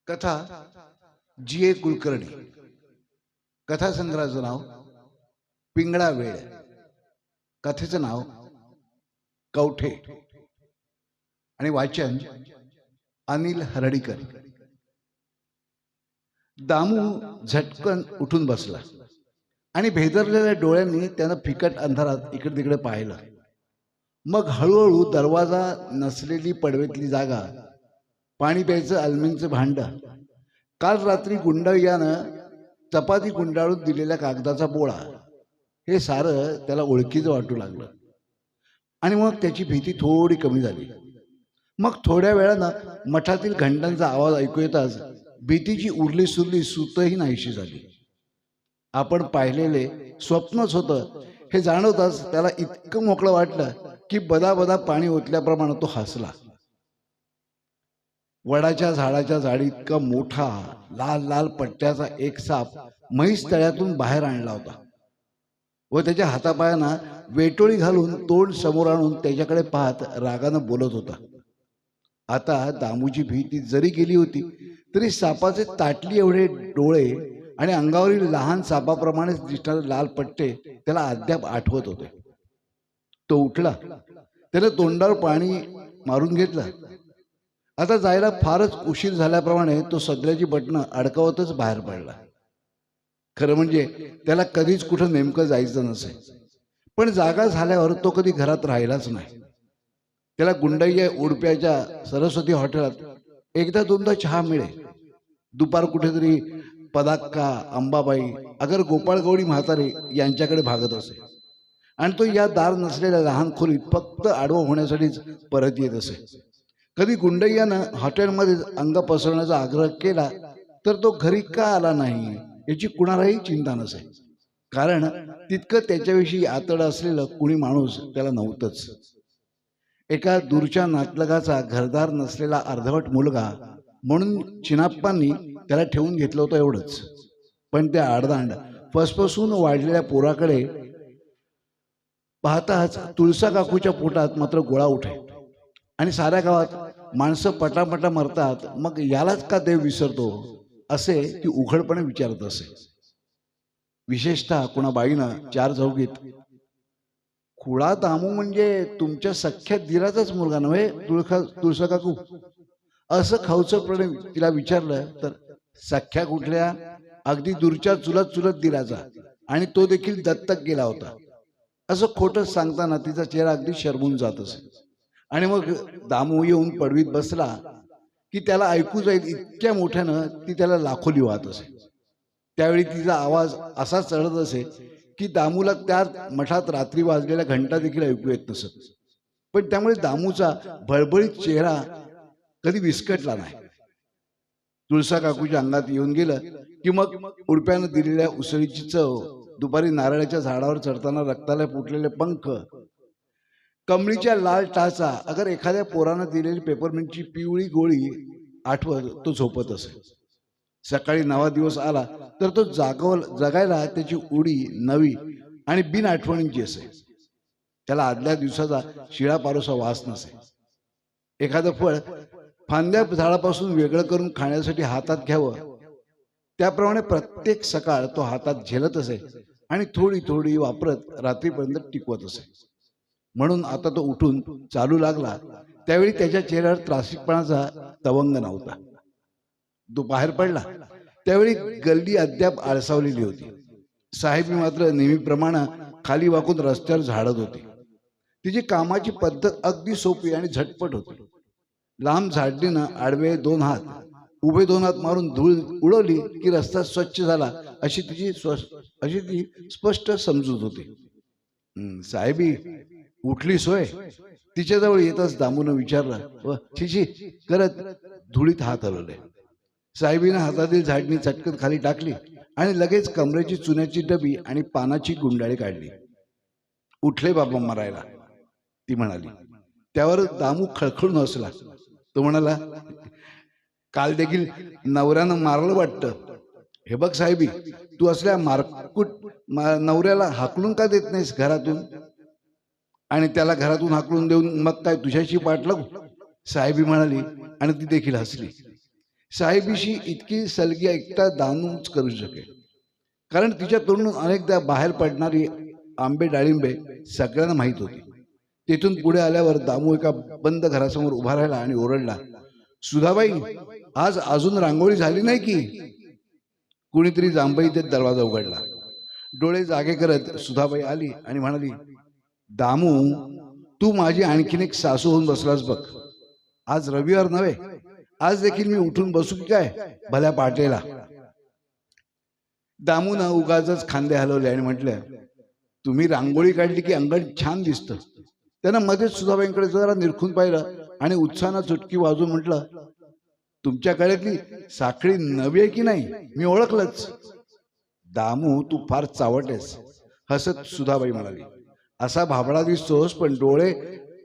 कथा जी. ए. कुलकर्णी. कथासंग्रहाचं नाव पिंगळा वेळ. कथेचं नाव कवठे आणि वाचन अनिल हरडीकर. दामू झटकन उठून बसला आणि भेदरलेल्या डोळ्यांनी त्यानं फिकट अंधारात इकडे तिकडे पाहिलं. मग हळूहळू दरवाजा नसलेली पडवेतली जागा, पाणी प्यायचं अल्मिनचं भांड, काल रात्री गुंडयानं चपाती गुंडाळून दिलेल्या कागदाचा बोळा, हे सारं त्याला ओळखीचं वाटू लागलं. आणि मग त्याची भीती थोडी कमी झाली. मग थोड्या वेळानं मठातील घंटांचा आवाज ऐकू येताच भीतीची उरली सुरली सूतही नाहीशी झाली. आपण पाहिलेले स्वप्नच होतं हे जाणवताच त्याला इतकं मोकळं वाटलं की बदाबदा पाणी ओतल्याप्रमाणे तो हसला. वडाच्या झाडाच्या झाडी इतका मोठा लाल लाल पट्ट्याचा एक साप म्हैस तळ्यातून बाहेर आणला होता व त्याच्या हातापायांना वेटोळी घालून तोंड समोर आणून त्याच्याकडे पाहत रागानं बोलत होता. आता दामूची भीती जरी गेली होती तरी सापाचे ताटली एवढे डोळे आणि अंगावरील लहान सापाप्रमाणेच दिसणारे लाल पट्टे त्याला अद्याप आठवत होते. तो उठला, त्याने तोंडावर पाणी मारून घेतलं. आता जायला फारच उशीर झाल्याप्रमाणे तो सदल्याची बटणं अडकावतच बाहेर पडला. खरं म्हणजे त्याला कधीच कुठं नेमकं जायचं नसे, पण जागा झाल्यावर तो कधी घरात राहिलाच नाही. त्याला गुंडय्या उडप्याच्या सरस्वती हॉटेलात एकदा दोनदा चहा मिळे. दुपार कुठेतरी पदाक्का, अंबाबाई, अगर गोपाळगौडी म्हातारे यांच्याकडे भागत असे आणि तो या दार नसलेल्या लहान खोलीत फक्त आडवं होण्यासाठीच परत येत असे. कधी गुंडय्यानं हॉटेलमध्ये अंग पसरण्याचा आग्रह केला तर तो घरी का आला नाही याची कुणालाही चिंता नसे, कारण तितकं त्याच्याविषयी आतड असलेलं कुणी माणूस त्याला नव्हतंच. एका दूरच्या नातलगाचा घरदार नसलेला अर्धवट मुलगा म्हणून चिनाप्पांनी त्याला ठेवून घेतलं होतं एवढंच. पण त्या आडदांड फसफसून वाढलेल्या पोराकडे पाहताच तुळसा काकूच्या पोटात मात्र गोळा उठे आणि साऱ्या गावात माणसं पटापटा मरतात, मग यालाच का देव विसरतो असे ती उघडपणे विचारत असे. विशेषतः कुणा बाईनं चार चौघीत, खुळा दामू म्हणजे तुमच्या सख्या दिराचाच मुलगा नव्हे तुळसा काकू, असं खवचटपणे तिला विचारलं तर सख्या कुठल्या, अगदी दूरच्या चुलत चुलत दिराचा, आणि तो देखील दत्तक गेला होता, असं खोटं सांगताना तिचा चेहरा अगदी शरमून जात असे. आणि मग दामू येऊन पडवीत बसला की त्याला ऐकू जाईल इतक्या मोठ्यानं ती त्याला लाखोली वाहत असे. त्यावेळी तिचा आवाज असा चढत असे की दामूला त्या मठात रात्री वाजलेल्या घंटा देखील ऐकू येत नसत. पण त्यामुळे दामूचा भळभळीत चेहरा कधी विस्कटला नाही. तुळसा काकूच्या अंगात येऊन गेलं की मग उडप्यानं दिलेल्या उसळीची चव, दुपारी नारळाच्या झाडावर चढताना रक्ताला फुटलेले पंख, कमळीच्या लाल टाचा, अगर एखाद्या पोरानं दिलेली पेपरमिंटची पिवळी गोळी आठवत तो झोपत असे. सकाळी नवा दिवस आला तर तो जगायला त्याची उडी नवी आणि बिन आठवणींची असे. त्याला आदल्या दिवसाचा शिळा पारोसा वास नसे. एखादं फळ फांद्या झाडापासून वेगळं करून खाण्यासाठी हातात घ्यावं त्याप्रमाणे प्रत्येक सकाळ तो हातात झेलत असे आणि थोडी थोडी वापरत रात्रीपर्यंत टिकवत असे. म्हणून आता तो उठून चालू लागला त्यावेळी त्याच्या चेहऱ्यावर त्रासिकपणाचा तवंग नव्हता. तो बाहेर पडला त्यावेळी गल्ली अद्याप आळसावलेली होती. साहेबी मात्र नेहमीप्रमाणे खाली वाकून रस्त्यावर झाडत होती. तिची कामाची पद्धत अगदी सोपी आणि झटपट होती. लांब झाडलीनं आडवे दोन हात, उभे दोन हात मारून धूळ उडवली की रस्ता स्वच्छ झाला अशी ती स्पष्ट समजूत होती. साहेबी उठली सोय, तिच्याजवळ येताच दामून विचारलं व छिची करत धुळीत हात हलवले. साहेबीनं हातातील झाडणी चटकन खाली टाकली आणि लगेच कमरेची चुन्याची डबी आणि पानाची गुंडाळी काढली. उठले बाबा मरायला, ती म्हणाली. त्यावर दामू खळखळून हसला. तो म्हणाला, काल देखील नवऱ्यानं मारलं वाटतं. हे बघ साहेबी, तू असल्या मारकूट नवऱ्याला हाकलून का देत नाहीस घरातून, आणि त्याला घरातून हाकलून देऊन मग काय तुझ्याशी पाठ लागू. साहेबी म्हणाली आणि ती देखील हसली. साहेबीशी इतकी सलगी एकटा दानूच करू शकेल, कारण तिच्या तोंडून अनेकदा बाहेर पडणारी आंबे डाळिंबे सगळ्यांना माहीत होती. तिथून पुढे आल्यावर दामू एका बंद घरासमोर उभा राहिला आणि ओरडला, सुधाबाई, आज अजून रांगोळी झाली नाही की? कुणीतरी जांभई देत दरवाजा उघडला. डोळे जागे करत सुधाबाई आली आणि म्हणाली, दामू, तू माझी आणखीन एक सासू होऊन बसलास बघ. आज रविवार नव्हे, आज देखील मी उठून बसू की काय भल्या पाटेला? दामूनं उगाचच खांदे हलवले आणि म्हटलं, तुम्ही रांगोळी काढली की अंगण छान दिसतं. त्यानं मध्येच सुधाबाईंकडे जरा निरखून पाहिलं आणि उत्साहानं चुटकी वाजून म्हटलं, तुमच्या गळ्यातली साखळी नवी आहे की नाही? मी ओळखलंच. दामू, तू फार चावटेस, हसत सुधाबाई म्हणाली. असा भाबडा दिसतोस, पण डोळे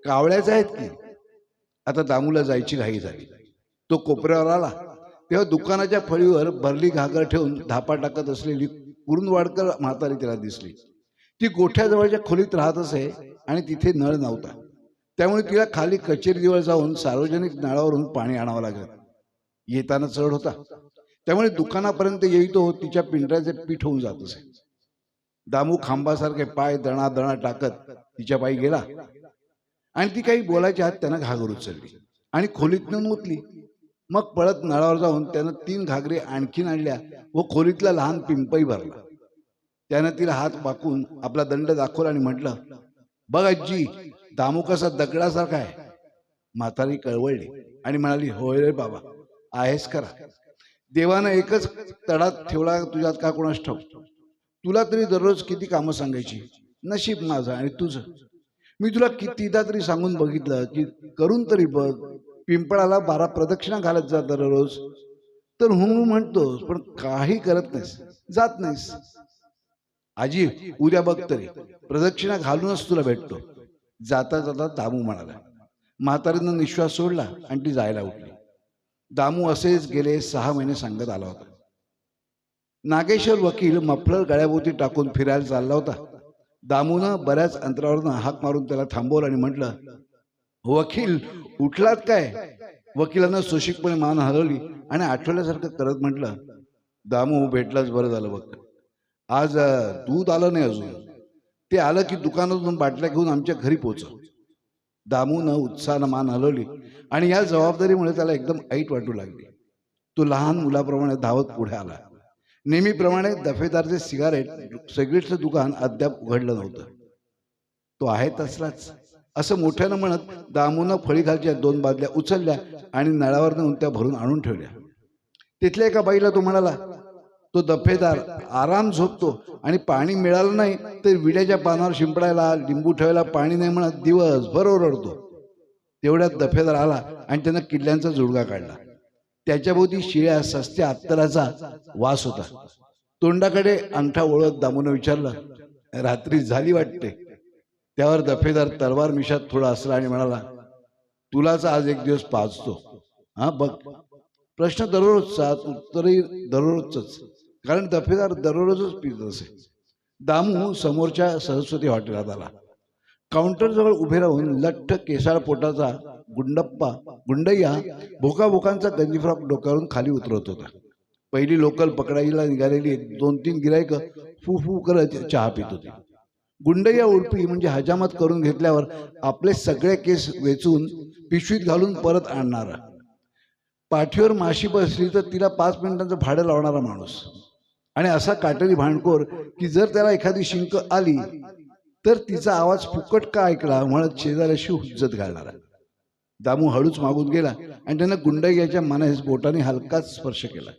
कावळ्याचे आहेत की. आता दामूला जायची घाई झाली. तो कोपऱ्यावर आला तेव्हा दुकानाच्या फळीवर भरली घागर ठेवून धापा टाकत असलेली कुरुंदवाडकर म्हातारी त्याला दिसली. ती गोठ्याजवळच्या खोलीत राहत असे आणि तिथे नळ नव्हता, त्यामुळे तिला खाली कचेरीजवळ जाऊन सार्वजनिक नळावरून पाणी आणावं लागत. येताना चढ होता, त्यामुळे दुकानापर्यंत येईतो तिच्या पिंपऱ्याचे पीठ होऊन जात असे. दामू खांबासारखे पाय दणा दणा टाकत तिच्या पायी गेला आणि ती काही बोलायच्या आत त्यानं घागर उचलली आणि खोलीत नेऊन मुतली. मग पळत नळावर जाऊन त्यानं 3 घागरे आणखीन आणल्या व खोलीतला लहान पिंपई भरला. त्यानं तिला हात वाकून आपला दंड दाखवला आणि म्हटलं, बघ आजी, दामू कसा दगडासारखा आहे. म्हातारी कळवळली आणि म्हणाली, होय रे बाबा, आहेस खरा. देवानं एकच तडात ठेवला तुझ्यात का कोणास ठाऊक. तुला तरी दररोज किती कामं सांगायची. नशीब माझं आणि तुझं. मी तुला कितीदा तरी सांगून बघितलं की करून तरी बघ, पिंपळाला 12 प्रदक्षिणा घालत जा दररोज. तर हूं म्हणतोस, पण काही करत नाहीस, जात नाहीस. आजी, उद्या बघ तरी, प्रदक्षिणा घालूनच तुला भेटतो. जाता जाता दामू म्हणाला. म्हातारीनं निश्वास सोडला आणि ती जायला उठली. दामू असेच गेले 6 महिने सांगत आला होता. नागेश्वर वकील मफलर गळ्याभोवती टाकून फिरायला चालला होता. दामूनं बऱ्याच अंतरावरून हाक मारून त्याला थांबवलं आणि म्हटलं, वकील, उठलात काय? वकिलानं सोशिकपणे मान हलवली आणि आठवल्यासारखं करत म्हटलं, दामू, भेटलाच बरं झालं बघ. आज दूध आलं नाही अजून. ते आलं की दुकानातून बाटल्या घेऊन आमच्या घरी पोहोचव. दामूनं उत्साहानं मान हलवली आणि या जबाबदारीमुळे त्याला एकदम ऐट वाटू लागली. तो लहान मुलाप्रमाणे धावत पुढे आला. नेहमीप्रमाणे दफेदारचे सिगारेटचं दुकान अद्याप उघडलं नव्हतं. तो आहे तसलाच, असं मोठ्यानं म्हणत दामूनं फळीखालच्या 2 बादल्या उचलल्या आणि नळावर नेऊन त्या भरून आणून ठेवल्या. तिथल्या एका बाईला तो म्हणाला, तो दफेदार आराम झोपतो आणि पाणी मिळालं नाही तर विड्याच्या पानावर शिंपडायला, लिंबू ठेवायला पाणी नाही म्हणत दिवसभर ओरडतो. तेवढ्यात दफेदार आला आणि त्यानं किल्ल्यांचा जुडगा काढला. त्याच्याभोवती शिळ्या सस्त्या अत्तराचा वास होता. तोंडाकडे अंगठा वळत दामूनं विचारलं, रात्री झाली वाटते. त्यावर दफेदार तलवार मिशात थोडा असला आणि म्हणाला, तुलाच आज एक दिवस पाजतो. हा बघ. प्रश्न दररोजचा, उत्तरही दररोजच, कारण दफेदार दररोजच पित असे. दामू समोरच्या सरस्वती हॉटेलात आला. काउंटरजवळ उभे राहून लठ्ठ केसाळ पोटाचा गुंडय्या भोकाभोकांचा गंजीफ्रॉक डोक्यावरून खाली उतरवत होता. पहिली लोकल पकडायला निघालेली 2-3 गिरायक फू फू करत चहा पित होती. गुंडय्या उडपी म्हणजे हजामत करून घेतल्यावर आपले सगळे केस वेचून पिशवीत घालून परत आणणारा. पाठीवर माशी बसली तर तिला 5 मिनिटांचं भाडं लावणारा माणूस. आणि असा काटेरी भांडखोर की जर त्याला एखादी शिंक आली तर तिचा आवाज फुकट का ऐकला म्हणत शेजाऱ्याशी हुज्जत घालणारा. दामू हळूच मागून गेला आणि त्यानं गुंडय्याच्या मानेस बोटाने हलकाच स्पर्श केला.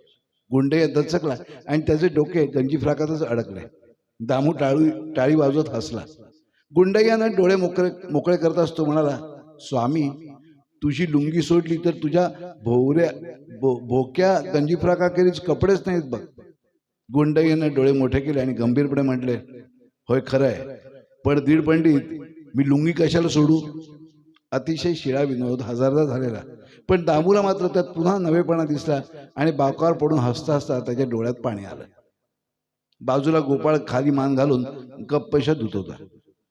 गुंडय्या दचकला आणि त्याचे डोके गंजीफ्राकातच अडकले. दामू टाळी वाजवत हसला. गुंडय्यानं डोळे मोकळे करत असतो म्हणाला, स्वामी, तुझी लुंगी सोडली तर तुझ्या भोक्या गंजीफ्राकाखेरीज कपडेच नाहीत बघ. गुंडय्यानं डोळे मोठे केले आणि गंभीरपणे म्हटले, होय खरं आहे, पण 1.5 पंडित, मी लुंगी कशाला सोडू? अतिशय शिळा विनोद, हजारदा झालेला, पण दामूला मात्र त्यात पुन्हा नवेपणा दिसला आणि बाकावर पडून हसता हसता त्याच्या डोळ्यात पाणी आलं. बाजूला गोपाळ खाली मान घालून गप्पशा धुत होता.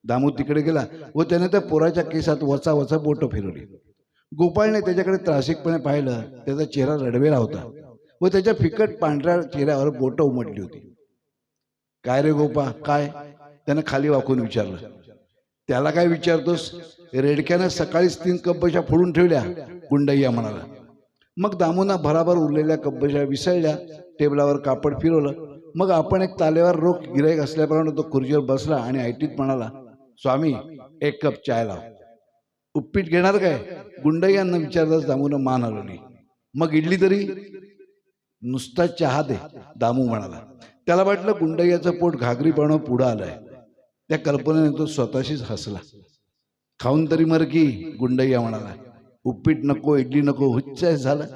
दामू तिकडे गेला व त्याने त्या पोराच्या केसात वचा वचा बोटं फिरवली. गोपाळने त्याच्याकडे त्रासिकपणे पाहिलं. त्याचा चेहरा रडवेला होता व त्याच्या फिकट पांढऱ्या चेहऱ्यावर बोटं उमटली होती. काय रे गोपा, काय? त्यानं खाली वाकून विचारलं. त्याला काय विचारतोस? रेडक्यानं सकाळीच 3 कब्बशा फोडून ठेवल्या, गुंडय्या म्हणाला. मग दामूना भराभर उरलेल्या कब्बशा विसळल्या. टेबलावर कापड फिरवलं. मग आपण एक तालेवर रोख गिराईक असल्याप्रमाणे तो खुर्चीवर बसला आणि ऐटीत म्हणाला, स्वामी, 1 कप चाय लाव. उपीट घेणार काय? गुंडय्यांना विचारताच दामूनं मान हलवली. मग इडली तरी? नुसता चहा दे, दामू म्हणाला. त्याला वाटलं गुंडय्याचं पोट घागरीपणा पुढं आलंय. त्या कल्पनेने तो स्वतःशीच हसला. खाऊन तरी मर की, गुंडय्या म्हणाला. उपीट नको, इडली नको, हुच्च झालं.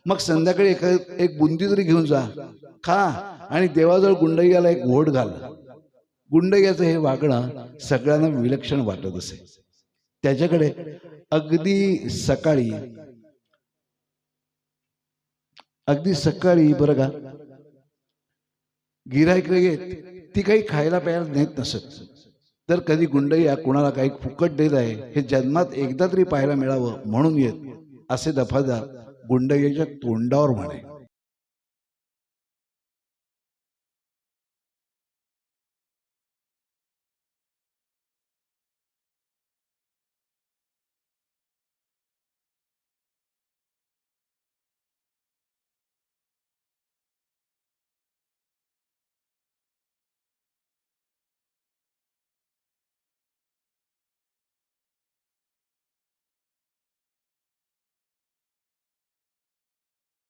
मग संध्याकाळी एक बुंदी तरी घेऊन जा, खा आणि देवाजवळ गुंडय्याला एक वोट घाल. गुंडय्याचं हे वागणं सगळ्यांना विलक्षण वाटत असे. त्याच्याकडे अगदी सकाळी बरं का, गिऱ्हाईक येत, ती काही खायला प्यायला नेत नसत. तर कधी गुंडय्या कुणाला काही फुकट देत आहे हे जन्मात एकदा तरी पाहायला मिळावं म्हणून येत, असे दफादार गुंडय्याच्या तोंडावर म्हणे.